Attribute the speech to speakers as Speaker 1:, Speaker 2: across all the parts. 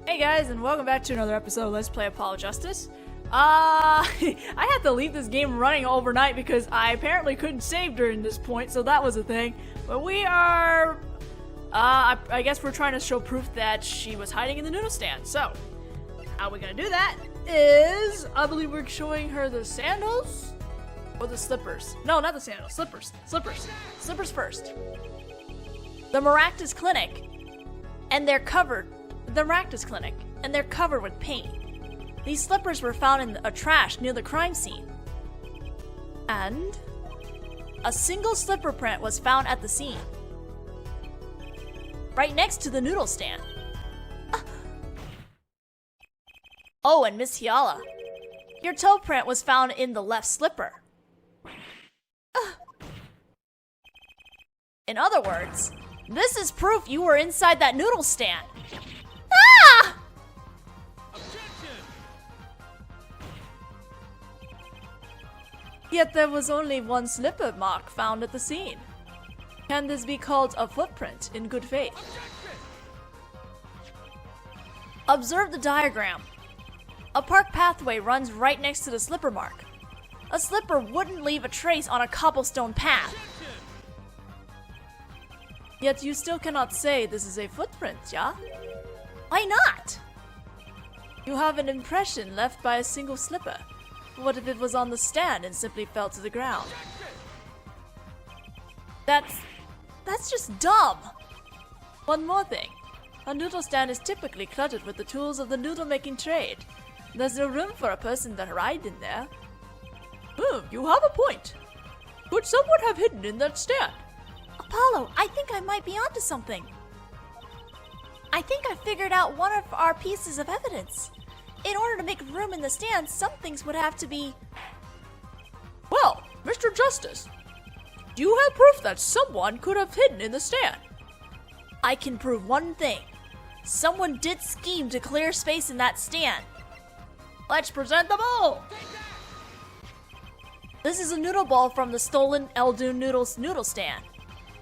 Speaker 1: Hey guys, and welcome back to another episode of Let's Play Apollo Justice. I had to leave this game running overnight because I apparently couldn't save during this point, so that was a thing. But we are... I guess we're trying to show proof that she was hiding in the noodle stand. So, how we're gonna do that is... I believe we're showing her the sandals? Or the slippers? No, not the sandals. Slippers. Slippers. Slippers first. The Maractus Clinic. And they're covered... The Maractus Clinic. And they're covered with paint. These slippers were found in a trash near the crime scene. And... a single slipper print was found at the scene. Right next to the noodle stand. Oh, and Miss Hiala. Your toe print was found in the left slipper. In other words, this is proof you were inside that noodle stand. Ah! Yet there was only one slipper mark found at the scene. Can this be called a footprint in good faith? Observe the diagram. A park pathway runs right next to the slipper mark. A slipper wouldn't leave a trace on a cobblestone path. Yet you still cannot say this is a footprint, yeah? Why not? You have an impression left by a single slipper. What if it was on the stand and simply fell to the ground? That's just dumb. One more thing. A noodle stand is typically cluttered with the tools of the noodle making trade. There's no room for a person to hide in there. You have a point. Could someone have hidden in that stand? Apollo, I think I might be onto something. I think I figured out one of our pieces of evidence. In order to make room in the stand, some things would have to be... Well, Mr. Justice, do you have proof that someone could have hidden in the stand? I can prove one thing. Someone did scheme to clear space in that stand. Let's present the bowl! This is a noodle bowl from the stolen Eldoon Noodles noodle stand.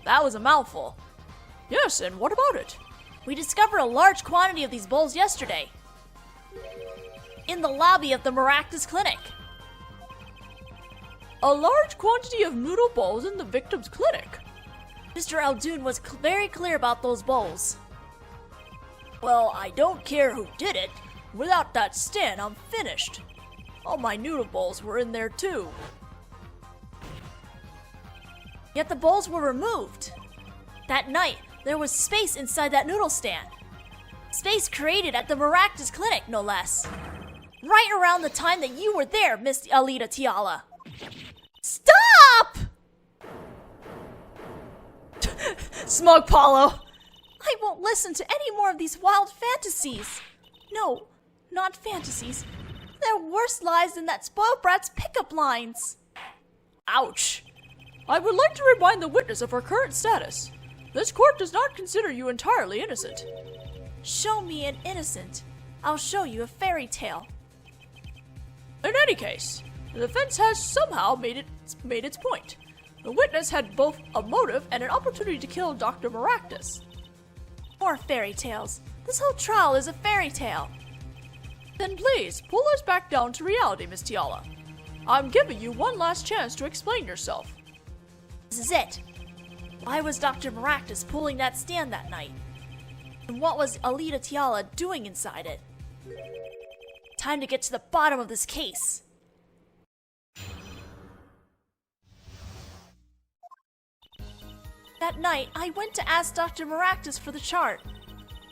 Speaker 1: That was a mouthful. Yes, and what about it? We discovered a large quantity of these bowls yesterday. In the lobby of the Maractus Clinic. A large quantity of noodle bowls in the victim's clinic? Mr. Eldoon was very clear about those bowls. Well, I don't care who did it. Without that stand, I'm finished. All my noodle bowls were in there too. Yet the bowls were removed. That night, there was space inside that noodle stand. Space created at the Maractus Clinic, no less. Right around the time that you were there, Miss Alita Tiala. Stop! Smug Paulo. I won't listen to any more of these wild fantasies. No, not fantasies. They're worse lies than that spoiled brat's pickup lines. Ouch. I would like to remind the witness of her current status. This court does not consider you entirely innocent. Show me an innocent. I'll show you a fairy tale. In any case, the defense has somehow made its point. The witness had both a motive and an opportunity to kill Dr. Maractus. More fairy tales. This whole trial is a fairy tale. Then please, pull us back down to reality, Miss Tiala. I'm giving you one last chance to explain yourself. This is it. Why was Dr. Maractus pulling that stand that night? And what was Alita Tiala doing inside it? Time to get to the bottom of this case. That night, I went to ask Dr. Maractus for the chart.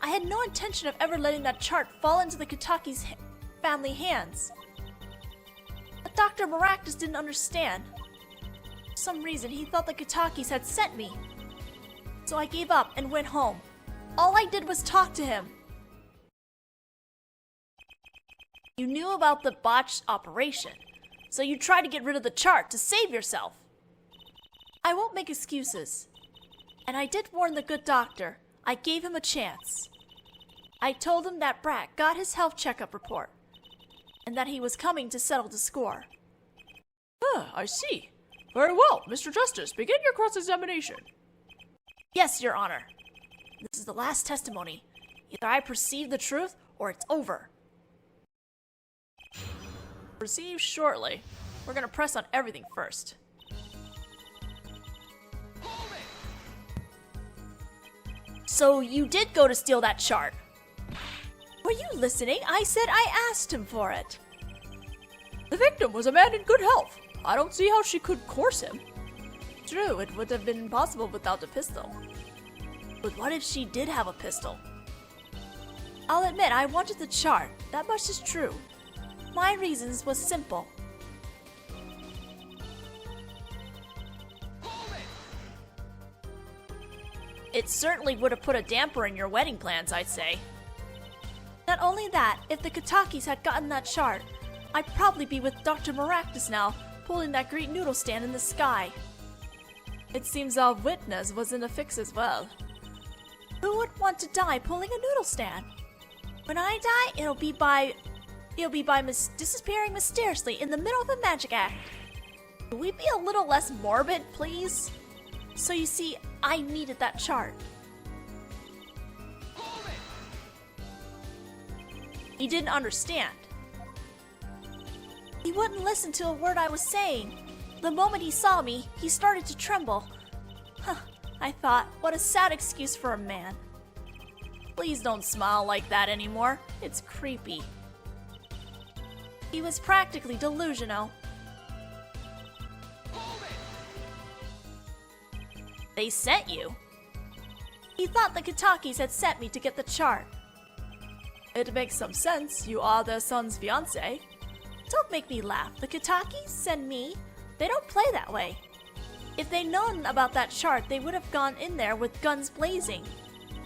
Speaker 1: I had no intention of ever letting that chart fall into the Kataki's family hands. But Dr. Maractus didn't understand. For some reason, he thought the Katakis had sent me. So I gave up and went home. All I did was talk to him. You knew about the botched operation, so you tried to get rid of the chart to save yourself. I won't make excuses. And I did warn the good doctor. I gave him a chance. I told him that Brat got his health checkup report, and that he was coming to settle the score. I see. Very well, Mr. Justice, begin your cross-examination. Yes, Your Honor. This is the last testimony. Either I perceive the truth, or it's over. Receive shortly. We're gonna press on everything first. So you did go to steal that chart. Were you listening? I said I asked him for it. The victim was a man in good health. I don't see how she could coerce him. True, it would have been impossible without a pistol. But what if she did have a pistol? I'll admit I wanted the chart. That much is true. My reasons was simple. It certainly would have put a damper in your wedding plans, I'd say. Not only that, if the Katakis had gotten that chart, I'd probably be with Dr. Maractus now, pulling that great noodle stand in the sky. It seems our witness was in a fix as well. Who would want to die pulling a noodle stand? When I die, it'll be by disappearing mysteriously in the middle of a magic act. Could we be a little less morbid, please? So you see, I needed that chart. He didn't understand. He wouldn't listen to a word I was saying. The moment he saw me, he started to tremble. Huh, I thought, what a sad excuse for a man. Please don't smile like that anymore. It's creepy. He was practically delusional. They sent you? He thought the Katakis had sent me to get the chart. It makes some sense. You are their son's fiancé. Don't make me laugh. The Katakis send me. They don't play that way. If they'd known about that chart, they would have gone in there with guns blazing.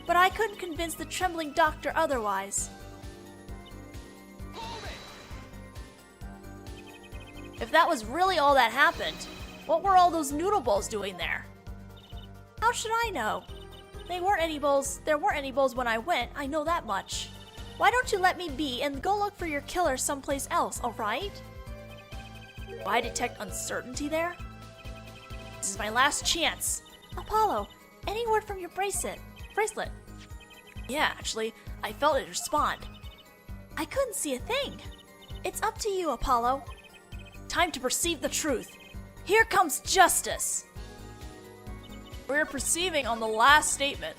Speaker 1: But I couldn't convince the trembling doctor otherwise. If that was really all that happened, what were all those noodle bowls doing there? How should I know? There weren't any bowls when I went, I know that much. Why don't you let me be and go look for your killer someplace else, alright? Do I detect uncertainty there? This is my last chance. Apollo, any word from your bracelet? Yeah, actually, I felt it respond. I couldn't see a thing. It's up to you, Apollo. Time to perceive the truth. Here comes justice. We're perceiving on the last statement.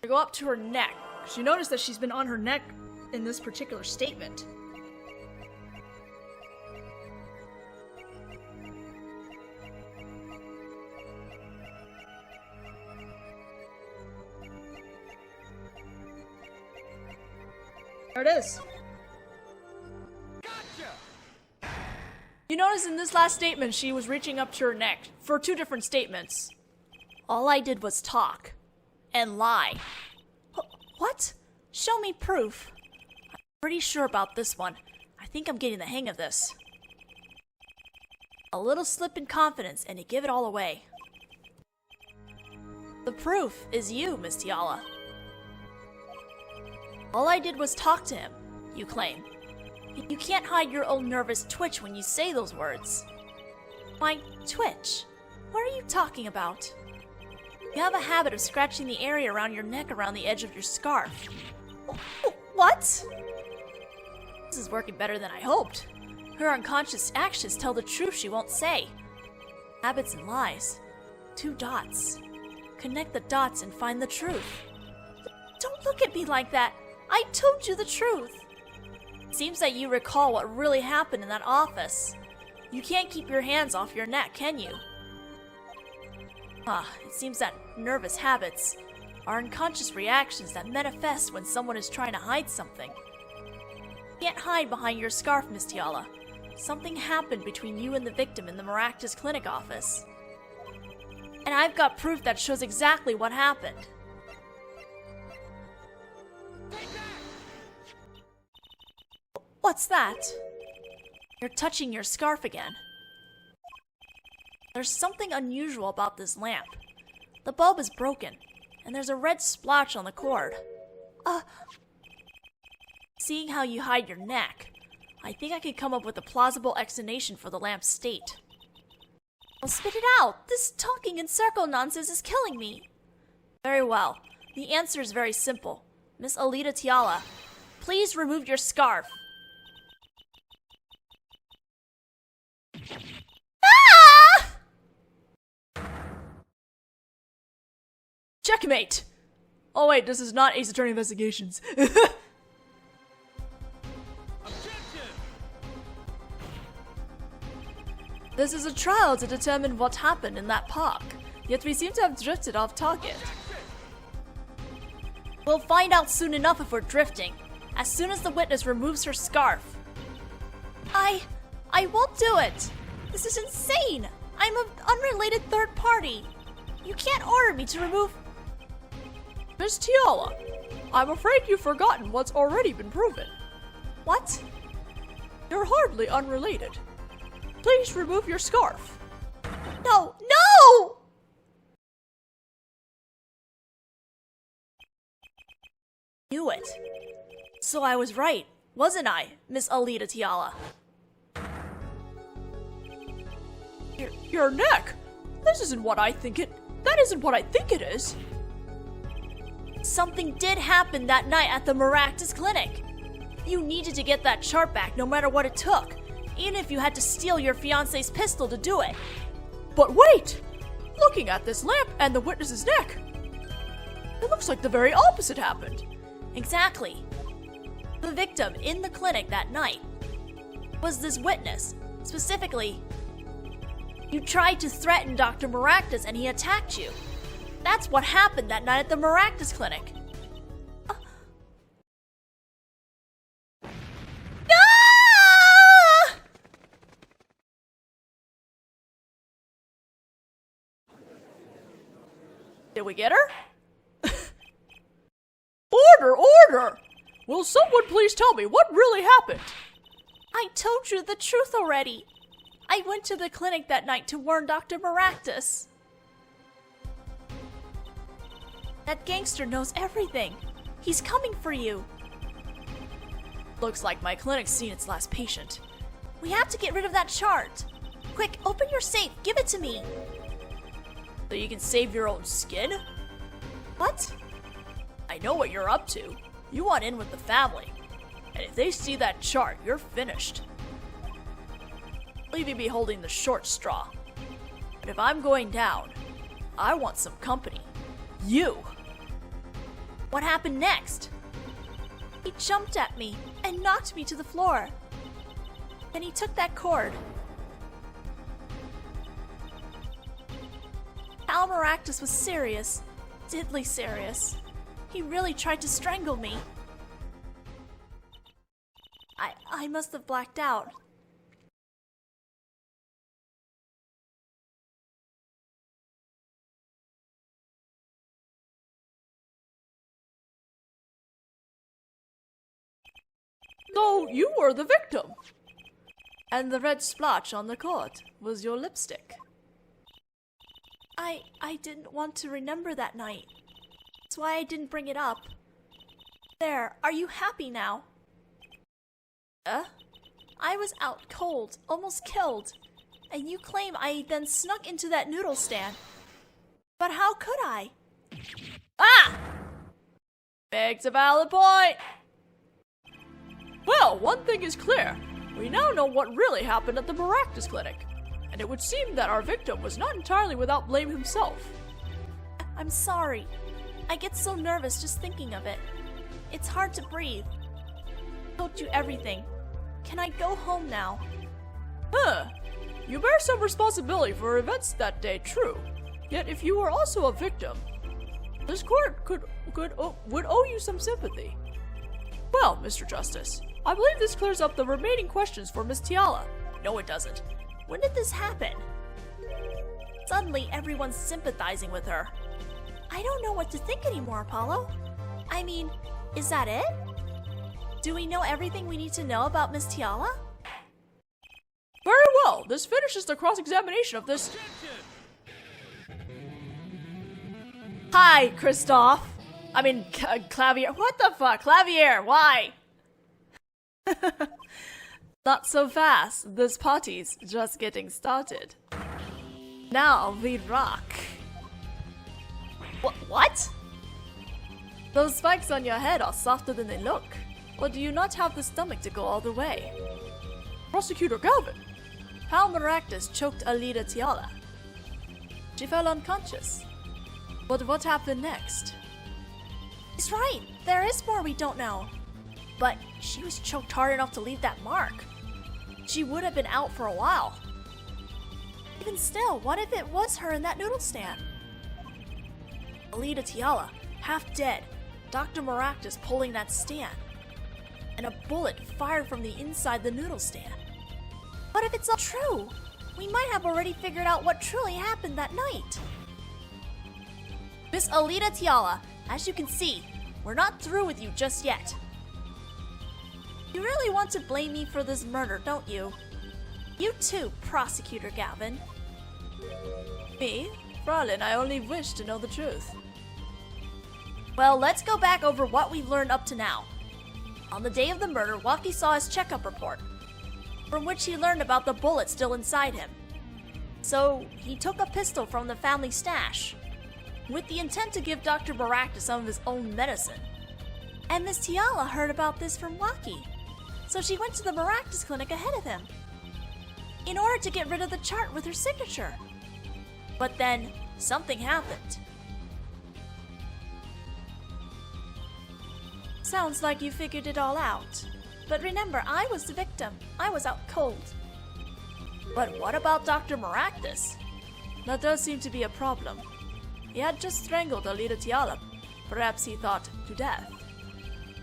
Speaker 1: I go up to her neck. You notice that she's been on her neck in this particular statement. There it is. Gotcha! You notice in this last statement, she was reaching up to her neck for two different statements. All I did was talk. And lie. What? Show me proof. I'm pretty sure about this one. I think I'm getting the hang of this. A little slip in confidence and you give it all away. The proof is you, Miss Tiala. All I did was talk to him, you claim. You can't hide your own nervous twitch when you say those words. My twitch? What are you talking about? You have a habit of scratching the area around your neck around the edge of your scarf. What? This is working better than I hoped. Her unconscious actions tell the truth she won't say. Habits and lies. 2 dots. Connect the dots and find the truth. Don't look at me like that. I told you the truth. It seems that you recall what really happened in that office. You can't keep your hands off your neck, can you? It seems that nervous habits are unconscious reactions that manifest when someone is trying to hide something. You can't hide behind your scarf, Miss Tiala. Something happened between you and the victim in the Maractus Clinic office. And I've got proof that shows exactly what happened. What's that? You're touching your scarf again. There's something unusual about this lamp. The bulb is broken, and there's a red splotch on the cord. Seeing how you hide your neck, I think I could come up with a plausible explanation for the lamp's state. Well, spit it out! This talking in circle nonsense is killing me! Very well. The answer is very simple. Miss Alita Tiala, please remove your scarf. Ah! Checkmate! Oh wait, this is not Ace Attorney Investigations. This is a trial to determine what happened in that park, yet we seem to have drifted off target. We'll find out soon enough if we're drifting, as soon as the witness removes her scarf. I won't do it! This is insane! I'm an unrelated third party. You can't order me to remove...
Speaker 2: Miss Tiala, I'm afraid you've forgotten what's already been proven.
Speaker 1: What?
Speaker 2: You're hardly unrelated. Please remove your scarf.
Speaker 1: No! No! Knew it. So I was right, wasn't I, Miss Alita Tiala?
Speaker 2: Your neck? That isn't what I think it is.
Speaker 1: Something did happen that night at the Maractus Clinic. You needed to get that chart back no matter what it took, even if you had to steal your fiancé's pistol to do it.
Speaker 2: But wait! Looking at this lamp and the witness's neck, it looks like the very opposite happened.
Speaker 1: Exactly. The victim in the clinic that night was this witness. Specifically, you tried to threaten Dr. Maractus and he attacked you. That's what happened that night at the Maractus Clinic.
Speaker 2: Did we get her? Order! Will someone please tell me what really happened?
Speaker 1: I told you the truth already. I went to the clinic that night to warn Dr. Maractus. That gangster knows everything. He's coming for you.
Speaker 2: Looks like my clinic's seen its last patient.
Speaker 1: We have to get rid of that chart. Quick, open your safe. Give it to me.
Speaker 2: So you can save your own skin?
Speaker 1: What?
Speaker 2: I know what you're up to. You want in with the family. And if they see that chart, you're finished. Leave you be holding the short straw. But if I'm going down, I want some company. You!
Speaker 1: What happened next? He jumped at me and knocked me to the floor. Then he took that cord. Al Maractus was serious. Deadly serious. He really tried to strangle me. I must have blacked out.
Speaker 2: So you were the victim. And the red splotch on the cord was your lipstick.
Speaker 1: I didn't want to remember that night. That's why I didn't bring it up. There, are you happy now? I was out cold, almost killed. And you claim I then snuck into that noodle stand. But how could I?
Speaker 2: Ah! Makes a valid point. Well, one thing is clear. We now know what really happened at the Maractus Clinic. And it would seem that our victim was not entirely without blame himself.
Speaker 1: I'm sorry. I get so nervous just thinking of it. It's hard to breathe. I told you everything. Can I go home now?
Speaker 2: You bear some responsibility for events that day, true. Yet if you were also a victim, this court would owe you some sympathy. Well, Mr. Justice, I believe this clears up the remaining questions for Miss Tiala. No, it doesn't.
Speaker 1: When did this happen? Suddenly, everyone's sympathizing with her. I don't know what to think anymore, Apollo. I mean, is that it? Do we know everything we need to know about Miss Tiala?
Speaker 2: Very well. This finishes the cross-examination of this... Hi, Christoph. I mean, Clavier. What the fuck? Clavier, why? Not so fast. This party's just getting started. Now we rock.
Speaker 1: What? Those spikes on your head are softer than they look. Or do you not have the stomach to go all the way?
Speaker 2: Prosecutor Galvin!
Speaker 1: How Maractus choked Alita Tiala. She fell unconscious. But what happened next? He's right. There is more we don't know. But she was choked hard enough to leave that mark. She would have been out for a while. Even still, what if it was her in that noodle stand? Alita Tiala, half dead, Dr. Maractus pulling that stand, and a bullet fired from the inside the noodle stand. What if it's all true? We might have already figured out what truly happened that night. Miss Alita Tiala, as you can see, we're not through with you just yet. You really want to blame me for this murder, don't you? You too, Prosecutor Galvin. Me? Fraulein, I only wish to know the truth. Well, let's go back over what we've learned up to now. On the day of the murder, Waki saw his checkup report, from which he learned about the bullet still inside him. So, he took a pistol from the family stash, with the intent to give Dr. Maractus some of his own medicine. And Miss Tiala heard about this from Waki, so she went to the Maractus clinic ahead of him, in order to get rid of the chart with her signature. But then, something happened. Sounds like you figured it all out. But remember, I was the victim. I was out cold. But what about Dr. Maractus? That does seem to be a problem. He had just strangled Alita Tiala. Perhaps he thought to death.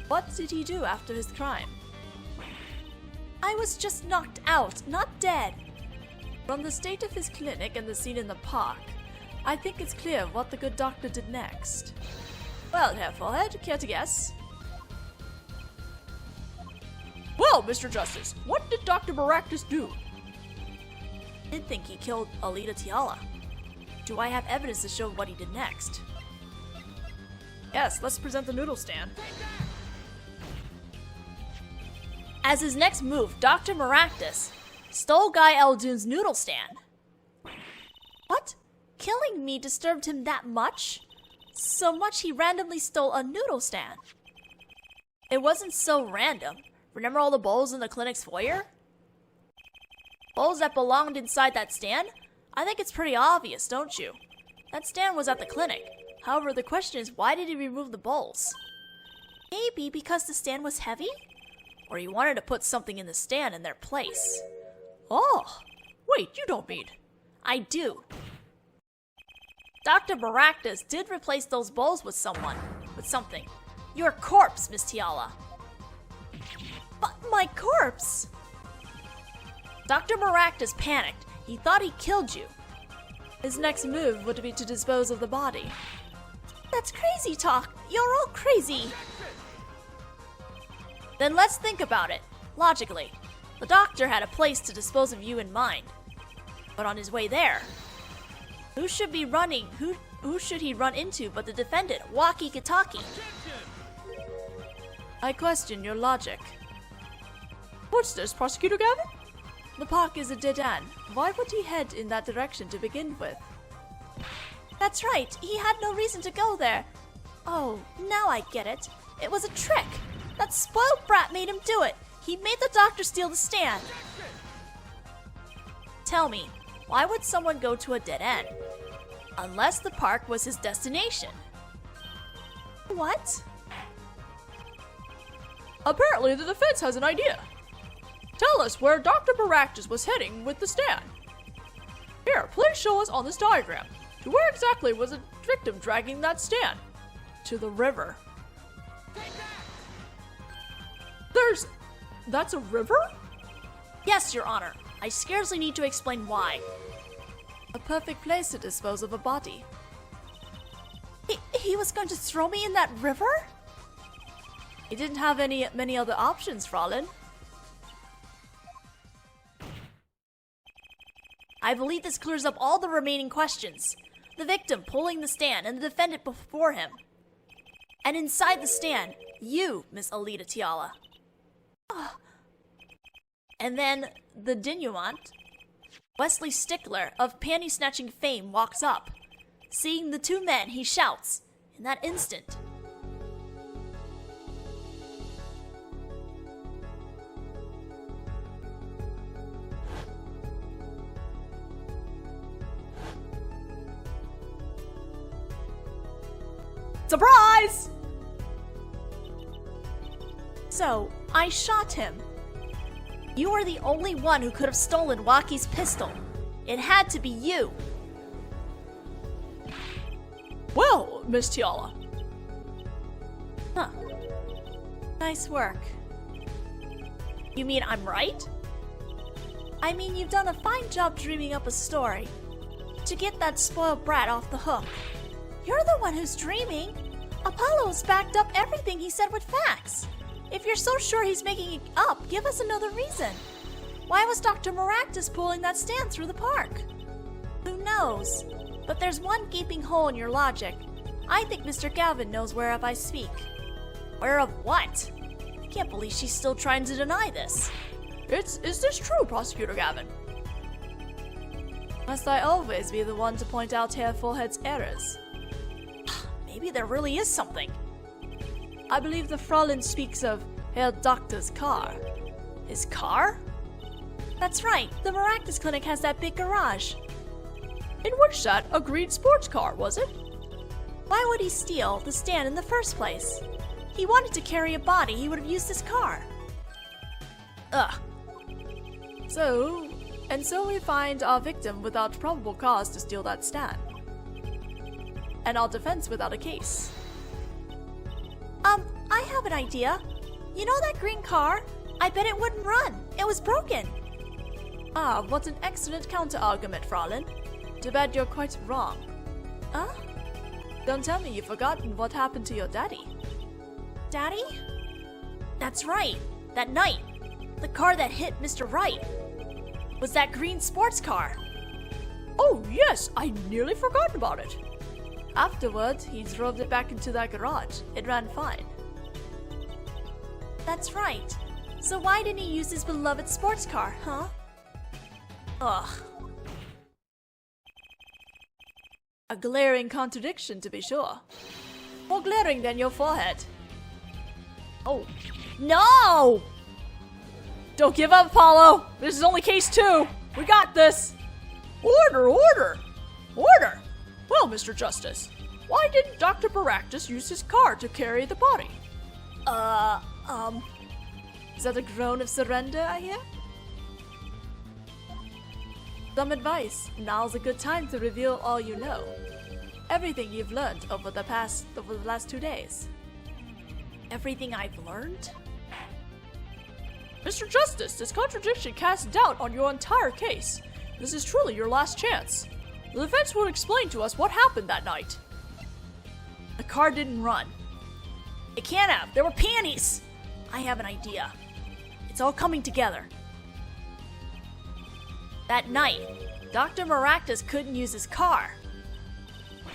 Speaker 1: What did he do after his crime? I was just knocked out, not dead. From the state of his clinic and the scene in the park, I think it's clear what the good doctor did next. Well, Herr Forehead, care to guess?
Speaker 2: Well, Mr. Justice, what did Dr. Maractus do?
Speaker 1: I did think he killed Alita Tiala. Do I have evidence to show what he did next?
Speaker 2: Yes, let's present the noodle stand.
Speaker 1: As his next move, Dr. Maractus stole Guy Eldoon's noodle stand. What? Killing me disturbed him that much? So much he randomly stole a noodle stand. It wasn't so random. Remember all the bowls in the clinic's foyer? Bowls that belonged inside that stand? I think it's pretty obvious, don't you? That stand was at the clinic. However, the question is, why did he remove the bowls? Maybe because the stand was heavy? Or he wanted to put something in the stand in their place.
Speaker 2: Oh, wait, you don't mean...
Speaker 1: I do. Dr. Maractus did replace those bowls with something. Your corpse, Miss Tiala. But my corpse! Dr. Maractus panicked. He thought he killed you. His next move would be to dispose of the body. That's crazy talk. You're all crazy. Then let's think about it, logically. The doctor had a place to dispose of you in mind. But on his way there, who should he run into but the defendant, Waki Kitaki? I question your logic.
Speaker 2: What's this, Prosecutor Gavin?
Speaker 1: The park is a dead end. Why would he head in that direction to begin with? That's right, he had no reason to go there. Oh, now I get it. It was a trick. That spoiled brat made him do it. He made the doctor steal the stand. Tell me, why would someone go to a dead end? Unless the park was his destination. What?
Speaker 2: Apparently the defense has an idea. Tell us where Dr. Maractus was heading with the stand. Here, please show us on this diagram. To where exactly was the victim dragging that stand?
Speaker 1: To the river.
Speaker 2: That's a river?
Speaker 1: Yes, Your Honor. I scarcely need to explain why. A perfect place to dispose of a body. He was going to throw me in that river? He didn't have many other options, Fraulein. I believe this clears up all the remaining questions. The victim pulling the stand and the defendant before him. And inside the stand, you, Miss Alita Tiala. And then the denouement, Wesley Stickler of panty-snatching fame walks up. Seeing the two men, he shouts, in that instant,
Speaker 2: Surprise!
Speaker 1: So, I shot him. You are the only one who could have stolen Waki's pistol. It had to be you.
Speaker 2: Well, Miss Tiala.
Speaker 1: Huh. Nice work. You mean I'm right? I mean, you've done a fine job dreaming up a story to get that spoiled brat off the hook. You're the one who's dreaming. Apollo's backed up everything he said with facts. If you're so sure he's making it up, give us another reason. Why was Dr. Maractus pulling that stand through the park? Who knows? But there's one gaping hole in your logic. I think Mr. Galvin knows whereof I speak. Whereof what? I can't believe she's still trying to deny this.
Speaker 2: Is this true, Prosecutor Gavin?
Speaker 1: Must I always be the one to point out Herr Fullhead's errors? Maybe there really is something. I believe the Fraulein speaks of Herr Doctor's car. His car? That's right, the Maractus Clinic has that big garage.
Speaker 2: In which sat a green sports car, was it?
Speaker 1: Why would he steal the stand in the first place? He wanted to carry a body, he would have used his car. Ugh.
Speaker 2: So we find our victim without probable cause to steal that stand. And our defense without a case.
Speaker 1: I have an idea. You know that green car? I bet it wouldn't run. It was broken.
Speaker 2: Ah, what an excellent counter-argument, Fraulein. Too bad you're quite wrong.
Speaker 1: Huh?
Speaker 2: Don't tell me you've forgotten what happened to your daddy.
Speaker 1: Daddy? That's right. That night, the car that hit Mr. Wright was that green sports car.
Speaker 2: Oh yes, I nearly forgot about it.
Speaker 1: Afterward, he drove it back into that garage. It ran fine. That's right. So why didn't he use his beloved sports car, huh? Ugh.
Speaker 2: A glaring contradiction, to be sure. More glaring than your forehead.
Speaker 1: Oh, no!
Speaker 2: Don't give up, Apollo! This is only case 2! We got this! Order, order! Order! Well, Mr. Justice, why didn't Dr. Baractus use his car to carry the body?
Speaker 1: Is that a groan of surrender, I hear?
Speaker 2: Some advice. Now's a good time to reveal all you know. Everything you've learned over the last 2 days.
Speaker 1: Everything I've learned?
Speaker 2: Mr. Justice, this contradiction casts doubt on your entire case. This is truly your last chance. The defense will explain to us what happened that night.
Speaker 1: The car didn't run. It can't have. There were panties. I have an idea. It's all coming together. That night, Dr. Maractus couldn't use his car.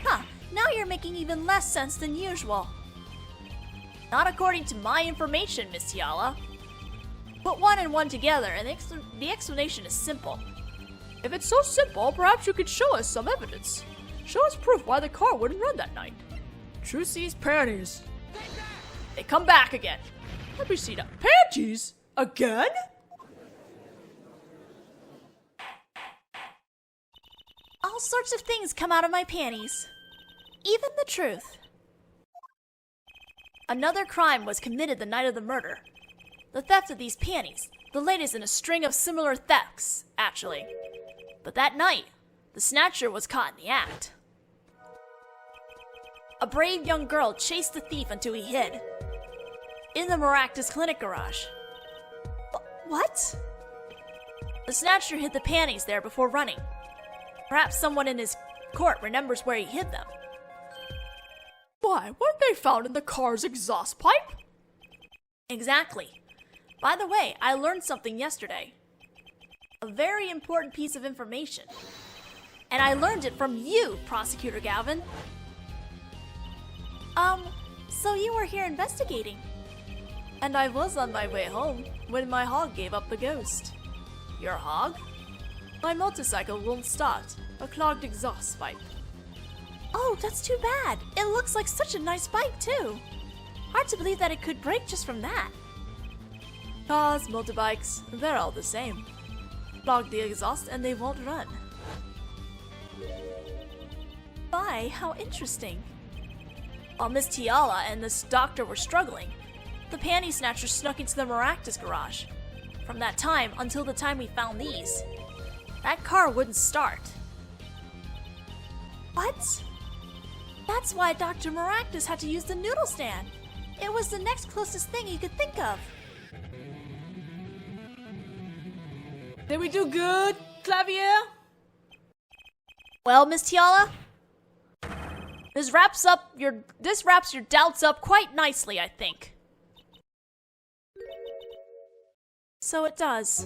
Speaker 1: Huh, now you're making even less sense than usual. Not according to my information, Miss Tiala. Put one and one together, and the explanation is simple.
Speaker 2: If it's so simple, perhaps you could show us some evidence. Show us proof why the car wouldn't run that night. Trucy's panties. They come back again. Let me see that. Panties? Again?
Speaker 1: All sorts of things come out of my panties. Even the truth. Another crime was committed the night of the murder. The theft of these panties, the latest in a string of similar thefts, actually. But that night, the snatcher was caught in the act. A brave young girl chased the thief until he hid. In the Maractus Clinic garage. What? The snatcher hid the panties there before running. Perhaps someone in his court remembers where he hid them.
Speaker 2: Why, weren't they found in the car's exhaust pipe?
Speaker 1: Exactly. By the way, I learned something yesterday. A very important piece of information. And I learned it from you, Prosecutor Galvin. So you were here investigating.
Speaker 2: And I was on my way home when my hog gave up the ghost.
Speaker 1: Your hog?
Speaker 2: My motorcycle won't start. A clogged exhaust pipe.
Speaker 1: Oh, that's too bad. It looks like such a nice bike, too. Hard to believe that it could break just from that.
Speaker 2: Cars, motorbikes, they're all the same. Clog the exhaust and they won't run.
Speaker 1: My, how interesting. While Miss Tiala and this doctor were struggling, the panty snatchers snuck into the Maractus garage. From that time until the time we found these, that car wouldn't start. What? That's why Dr. Maractus had to use the noodle stand. It was the next closest thing he could think of.
Speaker 2: Did we do good, Clavier?
Speaker 1: Well, Miss Tiala, this wraps your doubts up quite nicely, I think. So it does.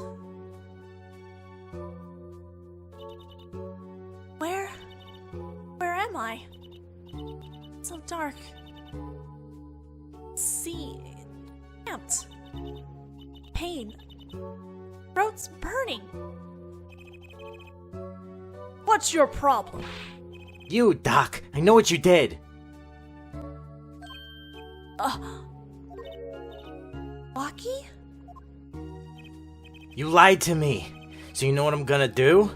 Speaker 1: Where am I? It's so dark. See, cramped. Pain. Throat's burning. What's your problem?
Speaker 3: You, Doc. I know what you did.
Speaker 1: Waki?
Speaker 3: You lied to me. So you know what I'm gonna do?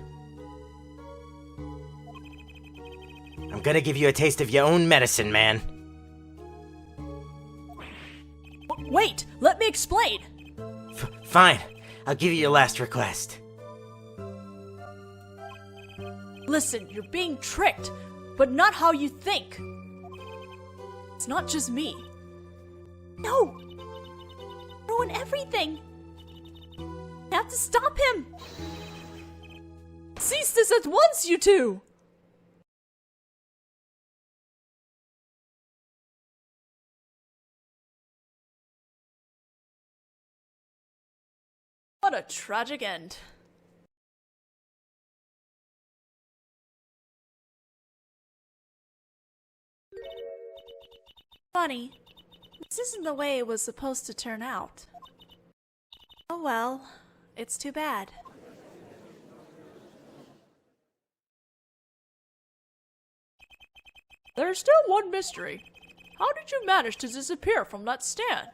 Speaker 3: I'm gonna give you a taste of your own medicine, man.
Speaker 1: Wait, let me explain.
Speaker 3: Fine. I'll give you your last request.
Speaker 1: Listen, you're being tricked, but not how you think. It's not just me. No! Ruin everything! I have to stop him! Cease this at once, you two! What a tragic end. Funny, this isn't the way it was supposed to turn out. Oh well, it's too bad.
Speaker 2: There's still one mystery. How did you manage to disappear from that stand?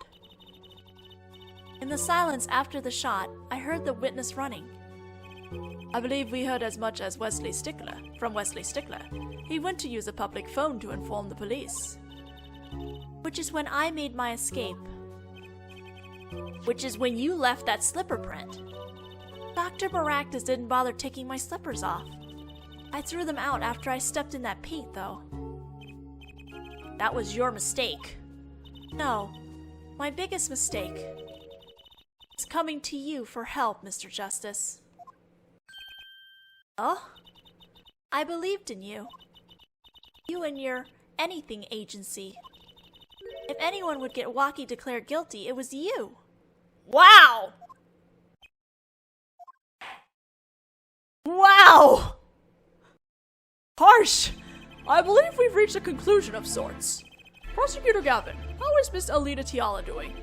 Speaker 1: In the silence after the shot, I heard the witness running.
Speaker 2: I believe we heard as much as Wesley Stickler. He went to use a public phone to inform the police.
Speaker 1: Which is when I made my escape. Which is when you left that slipper print. Dr. Maractus didn't bother taking my slippers off. I threw them out after I stepped in that peat, though. That was your mistake. No, my biggest mistake is coming to you for help, Mr. Justice. Oh? I believed in you. You and your anything agency. If anyone would get Waki declared guilty, it was you. Wow! Wow!
Speaker 2: Harsh! I believe we've reached a conclusion of sorts. Prosecutor Gavin, how is Miss Alita Tiala doing?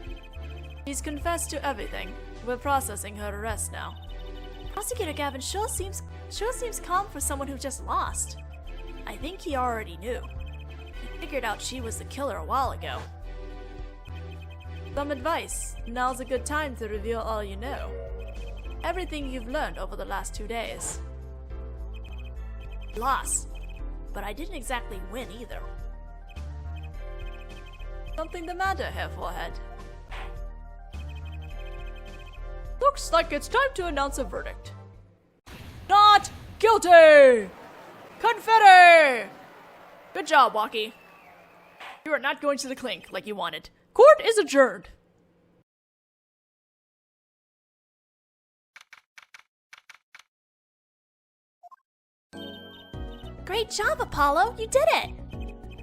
Speaker 1: She's confessed to everything. We're processing her arrest now. Prosecutor Gavin sure seems calm for someone who just lost. I think he already knew. He figured out she was the killer a while ago. Some advice. Now's a good time to reveal all you know. Everything you've learned over the last 2 days. Lost. But I didn't exactly win either.
Speaker 2: Something the matter, Hair Forehead? Looks like it's time to announce a verdict. Not guilty! Confetti! Good job, Waki. You are not going to the clink like you wanted. Court is adjourned.
Speaker 1: Great job, Apollo! You did it!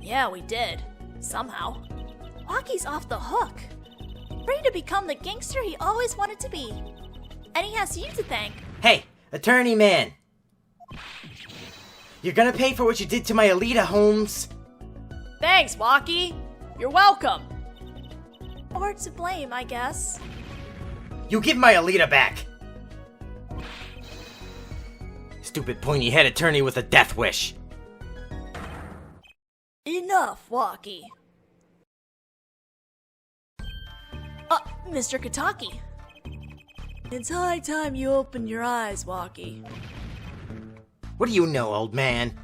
Speaker 1: Yeah, we did. Somehow. Waki's off the hook. Free to become the gangster he always wanted to be. And he has you to thank.
Speaker 3: Hey, attorney man! You're gonna pay for what you did to my Alita, Holmes?
Speaker 2: Thanks, Waki. You're welcome.
Speaker 1: Or to blame, I guess.
Speaker 3: You give my Alita back! Stupid pointy-head attorney with a death wish.
Speaker 1: Enough, Waki. Mr. Kataki. It's high time you opened your eyes, Waki.
Speaker 3: What do you know, old man?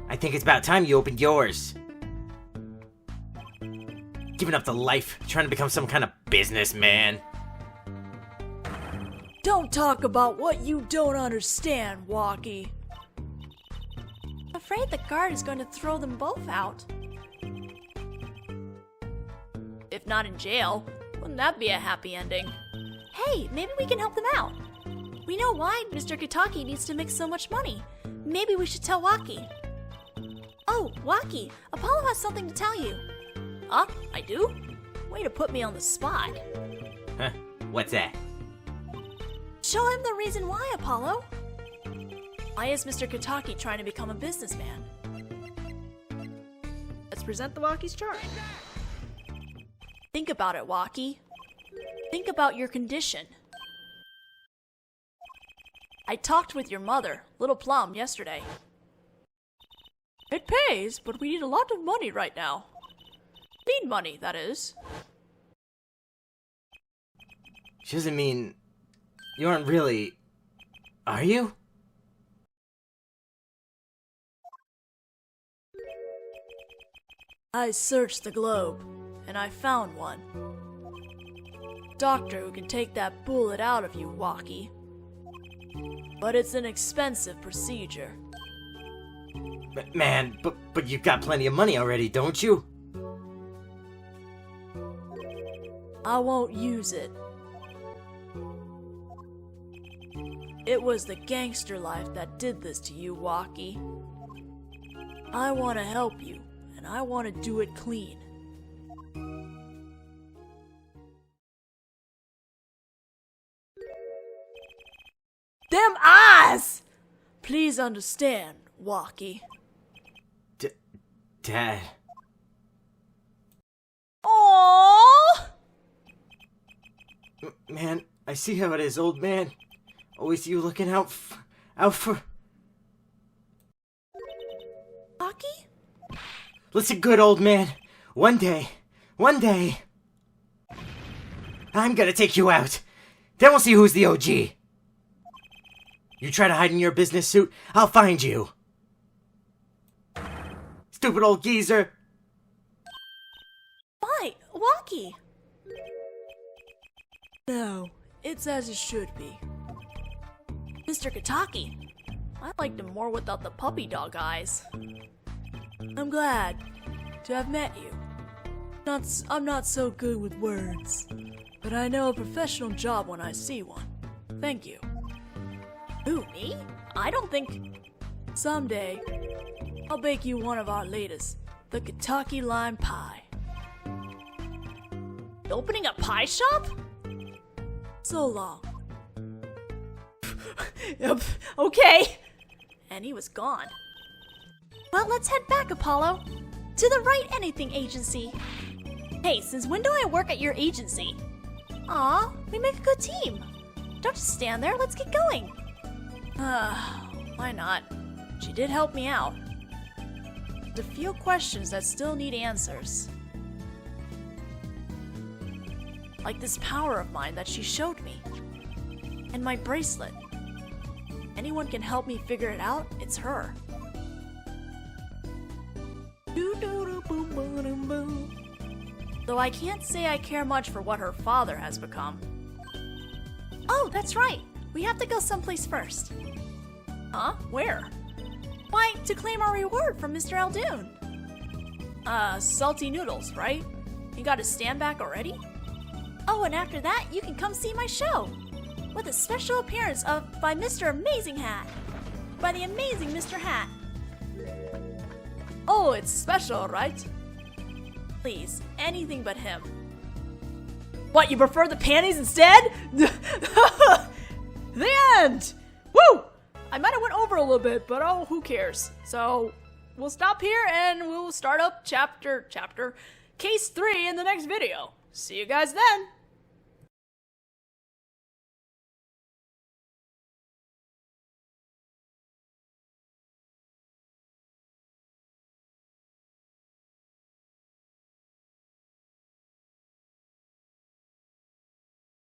Speaker 3: I think it's about time you opened yours. giving up the life, trying to become some kind of businessman.
Speaker 2: Don't talk about what you don't understand, Walkie.
Speaker 1: I'm afraid the guard is going to throw them both out.
Speaker 2: If not in jail, wouldn't that be a happy ending?
Speaker 1: Hey, maybe we can help them out. We know why Mr. Kitaki needs to make so much money. Maybe we should tell Waki. Oh, Waki, Apollo has something to tell you.
Speaker 2: Huh? I do? Way to put me on the spot.
Speaker 3: Huh? What's that?
Speaker 1: Show him the reason why, Apollo.
Speaker 2: Why is Mr. Kitaki trying to become a businessman? Let's present the Walkie's chart. Think about it, Walkie. Think about your condition. I talked with your mother, Little Plum, yesterday. It pays, but we need a lot of money right now. Need money, that is.
Speaker 3: She doesn't mean you aren't really... Are you?
Speaker 2: I searched the globe, and I found one. Doctor who can take that bullet out of you, Walkie. But it's an expensive procedure.
Speaker 3: Man, but you've got plenty of money already, don't you?
Speaker 2: I won't use it. It was the gangster life that did this to you, Walkie. I want to help you, and I want to do it clean. Them eyes! Please understand, Walkie.
Speaker 3: Dad.
Speaker 1: Aww!
Speaker 3: Man, I see how it is, old man. Always you looking out for...
Speaker 1: Waki?
Speaker 3: Listen good, old man. One day, I'm gonna take you out. Then we'll see who's the OG. You try to hide in your business suit, I'll find you. Stupid old geezer.
Speaker 1: Why, Waki?
Speaker 2: No, it's as it should be.
Speaker 1: Mr. Kitaki.
Speaker 2: I liked him more without the puppy dog eyes. I'm glad to have met you. I'm not so good with words, but I know a professional job when I see one. Thank you.
Speaker 1: Who, me? I don't think...
Speaker 2: Someday, I'll bake you one of our latest, the Kitaki Lime Pie.
Speaker 1: Opening a pie shop?
Speaker 2: So long.
Speaker 1: Yep, okay.
Speaker 2: And he was gone.
Speaker 1: Well, let's head back, Apollo. To the Right Anything Agency. Hey, since when do I work at your agency? Aw, we make a good team. Don't just stand there, let's get going.
Speaker 2: Why not? She did help me out. There's a few questions that still need answers. Like this power of mine that she showed me. And my bracelet. Anyone can help me figure it out, it's her. Though I can't say I care much for what her father has become.
Speaker 1: Oh, that's right. We have to go someplace first.
Speaker 2: Huh? Where?
Speaker 1: Why, to claim our reward from Mr. Aldoon.
Speaker 2: Salty noodles, right? You got a stand back already?
Speaker 1: Oh, and after that, you can come see my show. With a special appearance by Mr. Amazing Hat. By the amazing Mr. Hat.
Speaker 2: Oh, it's special, right?
Speaker 1: Please, anything but him.
Speaker 2: What, you prefer the panties instead? The end! Woo! I might have went over a little bit, but oh, who cares? So, we'll stop here and we'll start up chapter case 3 in the next video. See you guys then!